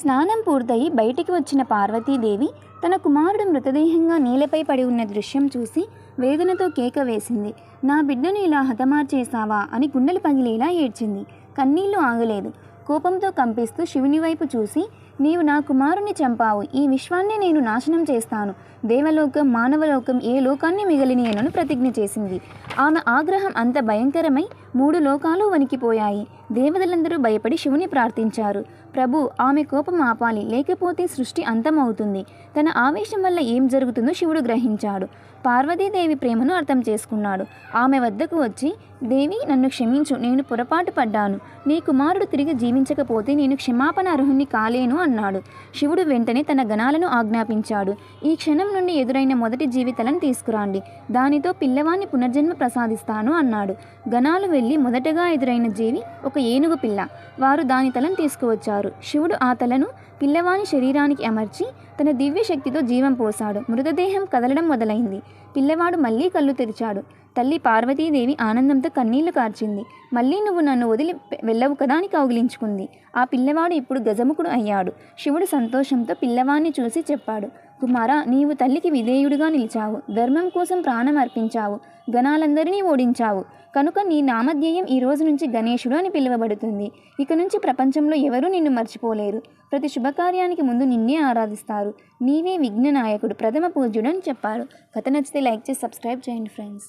స్నానం పూర్తయి బయటికి వచ్చిన పార్వతీదేవి తన కుమారుడు మృతదేహంగా నేలపై పడి ఉన్న దృశ్యం చూసి వేదనతో కేక వేసింది. నా బిడ్డను ఇలా హతమార్చేశావా అని గుండెలు పగిలేలా ఏడ్చింది. కన్నీళ్లు ఆగలేదు. కోపంతో కంపిస్తూ శివుని వైపు చూసి, నీవు నా కుమారుని చంపావు, ఈ విశ్వాన్ని నేను నాశనం చేస్తాను, దేవలోకం మానవలోకం ఏ లోకాన్ని మిగలినేనని ప్రతిజ్ఞ చేసింది. ఆమె ఆగ్రహం అంత భయంకరమై 3 లోకాలు వణికిపోయాయి. దేవతలందరూ భయపడి శివుని ప్రార్థించారు. ప్రభు, ఆమె కోపం ఆపాలి, లేకపోతే సృష్టి అంతమవుతుంది. తన ఆవేశం వల్ల ఏం జరుగుతుందో శివుడు గ్రహించాడు. పార్వతీదేవి ప్రేమను అర్థం చేసుకున్నాడు. ఆమె వద్దకు వచ్చి, దేవి, నన్ను క్షమించు, నేను పొరపాటు పడ్డాను. నీ కుమారుడు తిరిగి జీవించకపోతే నేను క్షమాపణ అర్హుణ్ణి కాలేను అన్నాడు. శివుడు వెంటనే తన గణాలను ఆజ్ఞాపించాడు. ఈ క్షణం నుండి ఎదురైన మొదటి జీవితలను తీసుకురండి, దానితో పిల్లవాన్ని పునర్జన్మ ప్రసాదిస్తాను అన్నాడు. గణాలు వెళ్ళి మొదటగా ఎదురైన జీవి ఒక ఏనుగు పిల్ల. వారు దాని తలను తీసుకువచ్చారు. శివుడు ఆ తలను పిల్లవాని శరీరానికి అమర్చి తన దివ్య శక్తితో జీవం పోశాడు. మృతదేహం కదలడం మొదలైంది. పిల్లవాడు మళ్ళీ కళ్ళు తెరిచాడు. తల్లి పార్వతీదేవి ఆనందంతో కన్నీళ్లు కార్చింది. మళ్ళీ నువ్వు నన్ను వదిలి వెళ్ళవు కదా అని కౌగిలించుకుంది. ఆ పిల్లవాడు ఇప్పుడు గజముఖుడు అయ్యాడు. శివుడు సంతోషంతో పిల్లవాన్ని చూసి చెప్పాడు, కుమారా, నీవు తల్లికి విధేయుడిగా నిలిచావు, ధర్మం కోసం ప్రాణం అర్పించావు, గణాలందరినీ ఓడించావు. కనుక నీ నామధ్యేయం ఈ రోజు నుంచి గణేశుడు అని పిలువబడుతుంది. ఇక నుంచి ప్రపంచంలో ఎవరూ నిన్ను మర్చిపోలేరు. ప్రతి శుభకార్యానికి ముందు నిన్నే ఆరాధిస్తారు. నీవే విఘ్న నాయకుడు, ప్రథమ పూజ్యుడు అని చెప్పారు. కథ నచ్చితే లైక్ చేసి సబ్స్క్రైబ్ చేయండి ఫ్రెండ్స్.